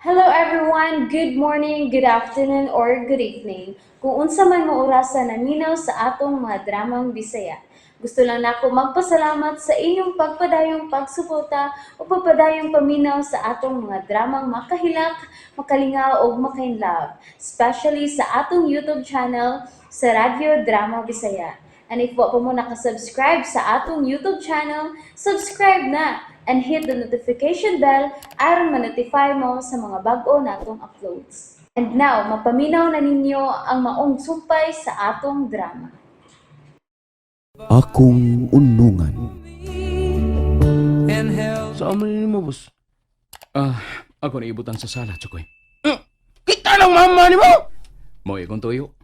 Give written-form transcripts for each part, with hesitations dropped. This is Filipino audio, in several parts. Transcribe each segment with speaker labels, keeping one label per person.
Speaker 1: Hello everyone, good morning, good afternoon, or good evening. Kung unsa man mo orasan naminaw sa atong mga dramang Bisaya. Gusto lang nako magpasalamat sa inyong pagpadayong pagsuporta o pagpadayong paminaw sa atong mga dramang makahilak, makalingaw o makainlove, especially sa atong YouTube channel sa Radyo Drama Bisaya. And if wa pa mo nakasubscribe sa atong YouTube channel, subscribe na and hit the notification bell aron ma-notify mo sa mga bag-o natong uploads. And now, mapaminaw na ninyo ang maong sumpay sa atong drama.
Speaker 2: Akong unungan.
Speaker 3: Saan man yun mo, boss?
Speaker 4: Ako na ibutan sa sala, Chukoy.
Speaker 3: Kita ng mama ni mo!
Speaker 4: Mo ikong tuyo.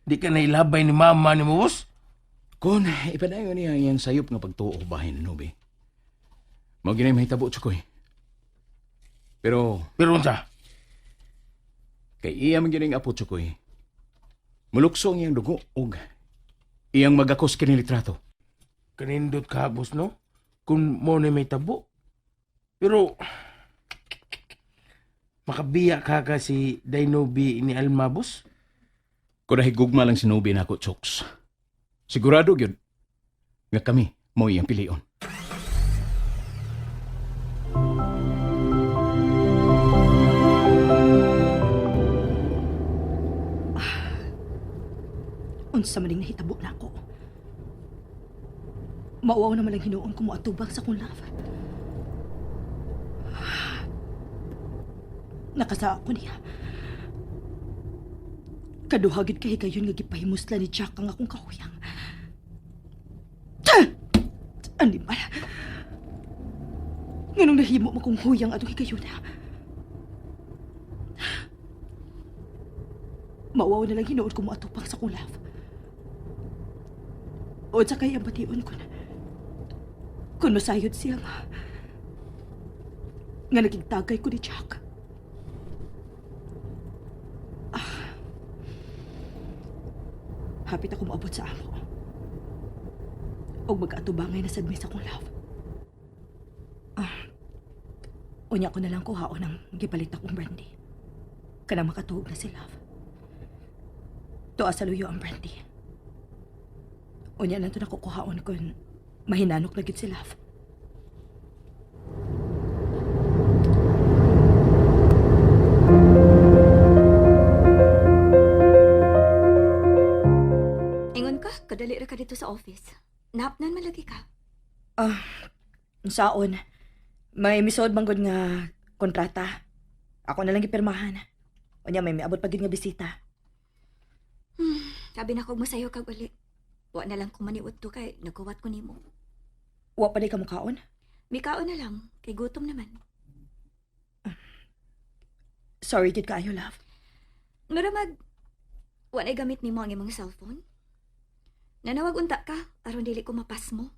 Speaker 3: Di ka nailabay ni mama ni mo, boss?
Speaker 4: Kon, ipadayon niya yung sayop nga pagtuo bahin, Nubi. Mo ginay mahitabo, Chukoy. Pero,
Speaker 3: Pero unsa?
Speaker 4: kay iya man gining apo, Chukoy. Muluksong iyang dugo, og iyang magakos kinilitrato.
Speaker 3: Kanindot ka, boss, no? Kung mo na may tabo. Pero, makabiya ka si Dainobi ni Alma, boss?
Speaker 4: Kung nahigugma lang si Nubi na ako, Chokes. Sigurado yun nga kami mo iyang pilion.
Speaker 5: Unsa maning nahitabo na ako. Mauwaw na malang hinuon ko mo atubang sa kong love. Nakasa ako niya. Kaduhagid kay gayon nga gipahimusla ni Jack ang akong kahuyang. Ani ba? Nganong nahimo mo kong huyang atong higayon na? Mauwaw na lang hinuon ko mo atubang sa kong love. O sa kay abation ko na. Kung masayod siya nga nagigtagay ko ni Jack. Hapit ako maabot sa amo. O mag-atubangay na sadmi sa kong love. Unya ko na lang kuhaon ng gipalit akong brandy. Kanang makatuog na si love. Tuwa sa luyo ang brandy. Unya lang ito nakukuhaon kung mahinanok na gid si love.
Speaker 6: Ingon ka, kadali ra ka dito sa office. Nahapnan malagi ka.
Speaker 5: Saon, may misod manggod nga kontrata. Ako na lang gipirmahan. Unya may miabot pa gid nga bisita.
Speaker 6: Sabi na ko masayo kag uli. Wa na lang kung maniud to kay nagkuwat ko nimo.
Speaker 5: Wa pa di ka mukaon?
Speaker 6: Mikaon na lang, kay gutom naman.
Speaker 5: Sorry gid kaayo, love.
Speaker 6: Maramag, wa na gamit nimo ang imong cellphone? Nanawag unta ka, aron dili ko mapas mo.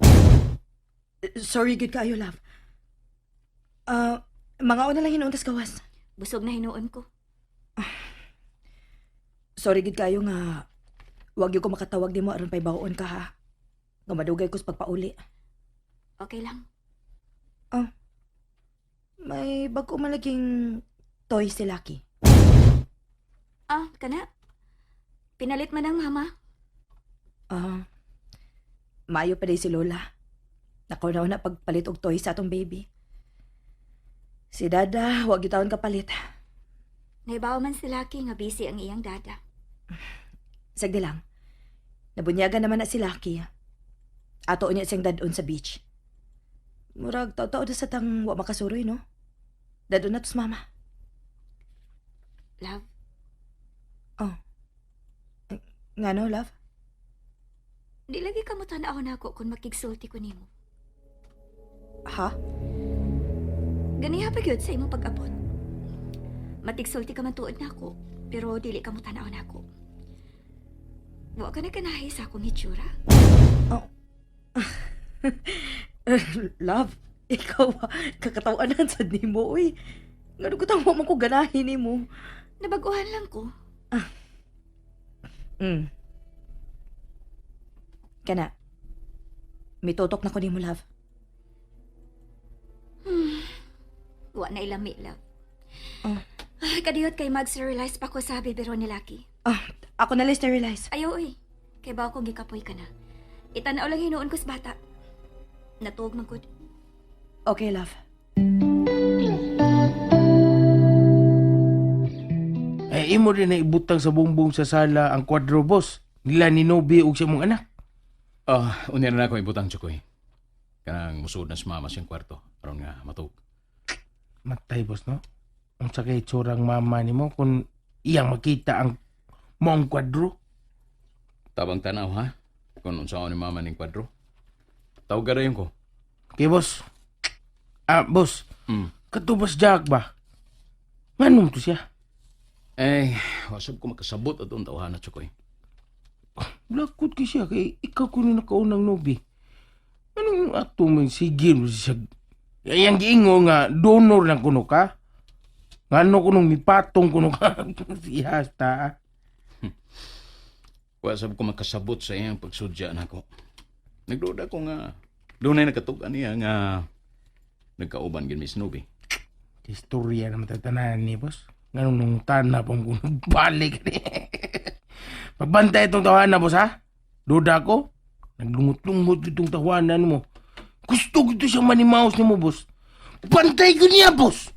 Speaker 5: Sorry gid kaayo, love. Mga una lang hinuon tas gawas.
Speaker 6: Busog na hinuon ko.
Speaker 5: Sorry gid kayo nga wag yung ko makatawag nimo aron pay baon ka ha. Nga madugay ko sa pagpauli.
Speaker 6: Okay lang.
Speaker 5: May bago malaging toy si Lucky.
Speaker 6: Kana? Pinalit man ang mama.
Speaker 5: Maayo pa day si Lola. Nakunaw na pagpalit og toy sa atong baby. Si Dada, wag yung taon kapalit.
Speaker 6: Naibaw man si Lucky nga busy ang iyang dada.
Speaker 5: Sagdi lang. Nabunyagan naman na si Lucky. Ato niya siyang dadon sa beach. Murag tao-tao na sa tang wa makasuroy, no? Dadon na tos mama.
Speaker 6: Love,
Speaker 5: Nga no, love?
Speaker 6: di lagi ka mo tanaw na ako kung makigsulti ko nimo.
Speaker 5: Ha?
Speaker 6: Ganiha pa gyud sa imong pag-abot. Matigsulti ka man tuod na ako, pero dili ka mo tanaw na ako. Wa ka na kanahi sa akong itsura.
Speaker 5: Love, ikaw kakatawanan sa nimo, uy. Nga ko tamo man ko ganahin nimo.
Speaker 6: Nabaguhan lang ko.
Speaker 5: Kana, mitutok na ko nimo, love.
Speaker 6: Wa na ilami, love.
Speaker 5: Oh.
Speaker 6: Kadiyot kay mag-sterilize pa ko sa bibiro ni Lucky.
Speaker 5: Ah, ako na lang sterilize.
Speaker 6: Ayaw kay ba akong gikapoy ka na. Itanaw lang hinuon ko sa bata. Natuog man gud.
Speaker 5: Okay, love.
Speaker 3: Eh, imo rin na ibutang sa bumbong sa sala ang kwadro, boss. Nila ni Nobi ug siya mong anak.
Speaker 4: Unya na ako ibutang Chukoy. Kanang musud na sa mama siyang kwarto. Aron nga matug.
Speaker 3: Matay, boss, no? Ang sakay tsurang mama ni mo kung iyang makita ang mong kwadro.
Speaker 4: Tabang tanaw ha? Kung unsa ni mama ning kwadro. Tawag ka rin ko.
Speaker 3: Okay, boss. Boss,
Speaker 4: Hmm.
Speaker 3: katubas Jack ba? Nganong to siya?
Speaker 4: Wasab ko makasabot at untawahan na Chukoy.
Speaker 3: Lakot ka siya kay ikaw ko ni nakaunang Nobi. Anong ato may sige mo siya? Yang giingo nga donor lang kuno ka. Ngano kunong mipatong kuno ka siya ta.
Speaker 4: Wasab ko makasabot sa iyang pagsudya na ko. Nagduda ko nga doon ay nakatugan niya nga nagkauban gin Miss Nubi.
Speaker 3: Istorya na matatanan ni boss. Nganong nung tana pang kuno balik ni. Pagbantay itong tawanan boss ha. Duda ko. Naglungot-lungot itong tawanan mo. Gusto ko ito siyang manimaos ni mo boss. Bantay ko niya boss.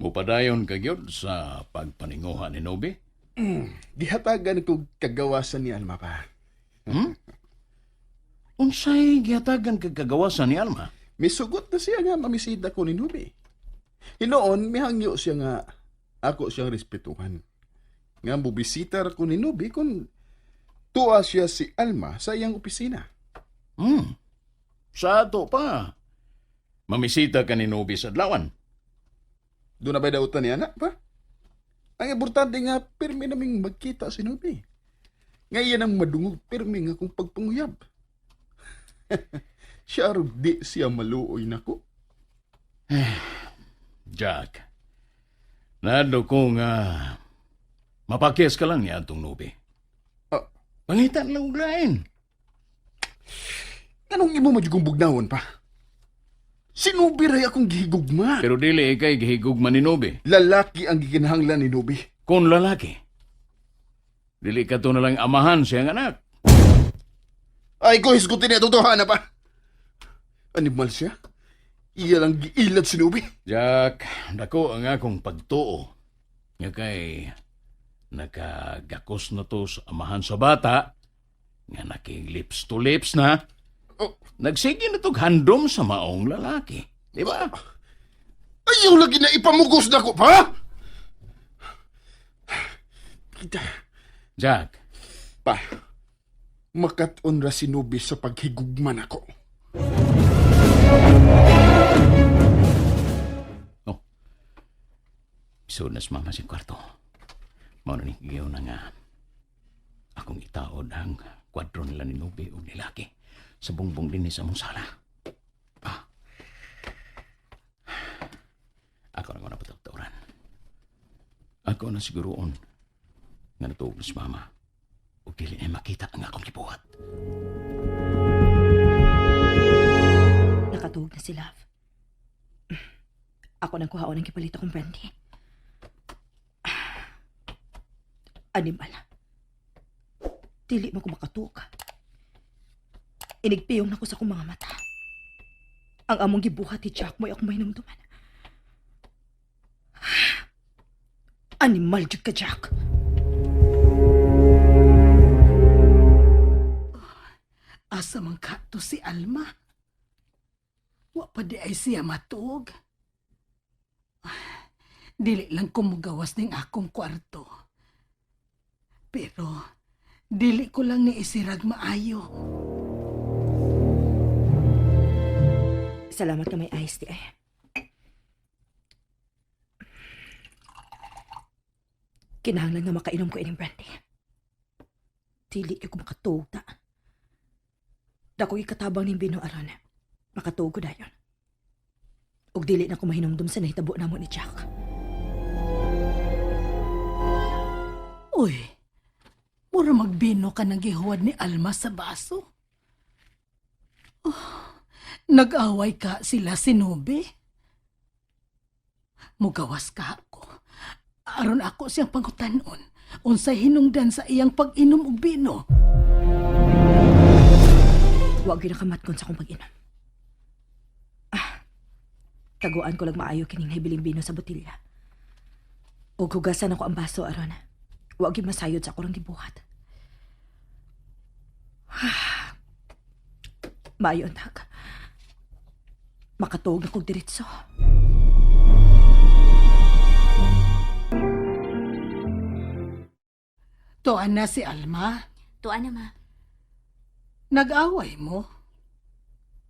Speaker 4: Mupadayon kagyod sa pagpaninguha ni Nubi.
Speaker 2: Gihatagan ko kagawasan ni Alma pa.
Speaker 4: Unsay gihatagan kag kagawasan ni Alma?
Speaker 2: Misugot na siya nga mamisida ko ni Nubi. Hinoon, mihangyo siya nga ako siyang respetuhan. Nga bubisitar ko ni Nubi kung tuwa siya si Alma sa iyang opisina.
Speaker 4: Sa ato pa. Mamisita ka ni Nubi sa adlawan.
Speaker 2: Doon na ba dautan ni anak pa? Ang importante nga, pirmi naming magkita si Nubi. Ngayon ang madungog pirmi nga kung pagpanguyab. Siya rin di siya maluoy na ko.
Speaker 4: Jack, nado ko nga mapakis ka lang niya itong Nubi.
Speaker 2: Ah.
Speaker 4: Pangitan lang uglain.
Speaker 2: Anong imo madyugong bugnawon pa? Si Nubi ray akong gihigugma.
Speaker 4: Pero dili ikay gihigugman ni Nubi.
Speaker 2: Lalaki ang gikinahanglan ni Nubi.
Speaker 4: Kung lalaki, dili ka to nalang amahan siyang anak.
Speaker 2: Ay ko, hisgutin niya totohanan pa. Animal siya? Iya lang giilad si Nubi.
Speaker 4: Jack, dako ang akong pagtuo. Nga kay nakagakos na to sa amahan sa bata, nga naking lips to lips na,
Speaker 2: Oh.
Speaker 4: nagsige na tog handom sa maong lalaki. Di ba?
Speaker 2: Ayaw lagi na ipamugos na ko pa!
Speaker 4: Jack,
Speaker 2: Pa, makaton ra si Nubi sa paghigugman ako.
Speaker 4: isod na sa mama si kwarto. Mao na ni giyaw na nga akong itaod ang kwadro nila ni Nubi o nilaki sa bungbong din sa mong sala. Ako na nga napatagtauran. Ako na siguroon nga natuog na si mama o dili na makita ang akong gibuhat.
Speaker 5: Nakatuog na si Love. Ako nang kuhaon ng kipalito kong brandy. Animal. Dili mo ko makatuog. Inigpiyong na ko sa akong mga mata. Ang among gibuhat ni Jack mo'y ako may namduman. Animal jud ka, Jack.
Speaker 7: Asa man ka to si Alma? Wa pa di ay siya matug. Dili lang ko mugawas ning akong kwarto. Pero dili ko lang ni isirag maayo.
Speaker 5: Salamat na may ice tea. Kinahanglan nga makainom ko ining brandy. Dili ko makatuog ta. Dako ikatabang ning bino aron. Makatuog ko dayon. Ug dili na ko mahinumdum sa nahitabo namo ni Jack.
Speaker 7: Uy, mura magbino ka ng gihuwad ni Alma sa baso. Oh, Nag-away ka sila si Nubi? Mugawas ka ako. Aron ako siyang pangutanon. Unsay hinungdan sa iyang pag-inom og bino.
Speaker 5: Huwag yun nakamatkon sa akong pag-inom. Taguan ko lang maayo kining hibiling bino sa botilya. O hugasan ako ang baso aron. Huwag yun masayod sa akong gibuhat. Maayo, anak. Makatuog na kong diretso.
Speaker 7: Tuan na si Alma.
Speaker 6: Tuan na, ma.
Speaker 7: Nag-away mo.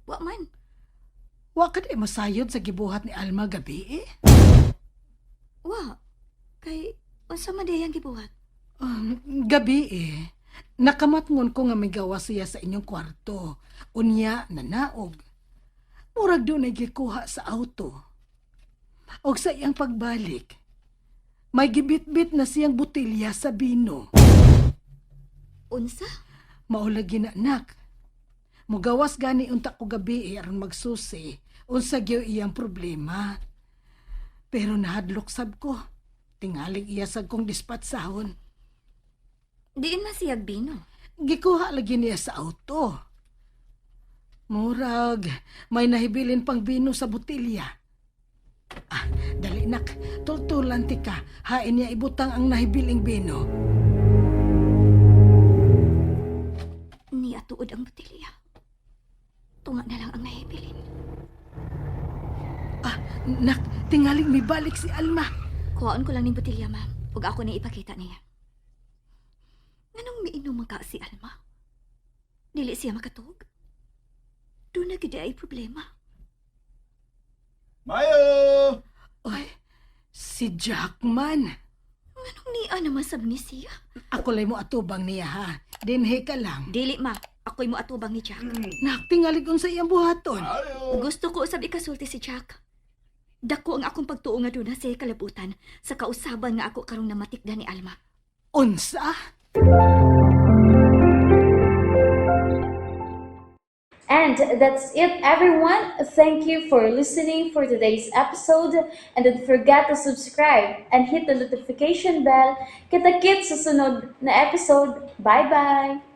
Speaker 6: Wa man.
Speaker 7: Wa ka di masayod sa gibuhat ni Alma gabi eh.
Speaker 6: Wa. Kay, unsa man diyang gibuhat?
Speaker 7: Gabi eh. Nakamatngon ko nga may gawa siya sa inyong kwarto. Unya, nanaog. Murag doon ay gikuha sa auto. Og sa iyang pagbalik, may gibit-bit na siyang botilya sa bino.
Speaker 6: Unsa?
Speaker 7: Maulagi na anak. Mugawas gani unta ko gabi aron magsusi. Unsa gyud iyang problema. Pero nahadlok sab ko. Tingaling iya sa kong dispatsahon.
Speaker 6: Diin man siyag bino.
Speaker 7: Gikuha lagi niya sa auto. Murag, may nahibilin pang bino sa botilya. Dali nak, tultulan ti ka. Hain niya ibutang ang nahibiling bino.
Speaker 6: Ni atuod ang botilya. Tunga na lang ang nahibilin.
Speaker 7: Nak, tingaling may balik si Alma.
Speaker 6: Kuhaon ko lang ni botilya, ma'am. Ug ako na ipakita niya. Nganong miinom man ka si Alma? Dili siya makatug? Doon na gid ay problema.
Speaker 2: Mayo!
Speaker 7: Oy, si Jackman.
Speaker 6: Nganong niya naman sab ni siya?
Speaker 7: Ako lay mo atubang niya ha. Dinhe ka lang.
Speaker 6: Dili, ma. Ako'y mo atubang ni Jack.
Speaker 7: Nak, tingalig sa iyang buhaton.
Speaker 6: Gusto ko usab ikasulti si Jack. Dako ang akong pagtuo nga doon sa kalabutan sa kausaban nga ako karong namatikda ni Alma.
Speaker 7: Unsa?
Speaker 1: And that's it, everyone. Thank you for listening for today's episode. And don't forget to subscribe and hit the notification bell. Kita-kits sa sunod na episode. Bye-bye!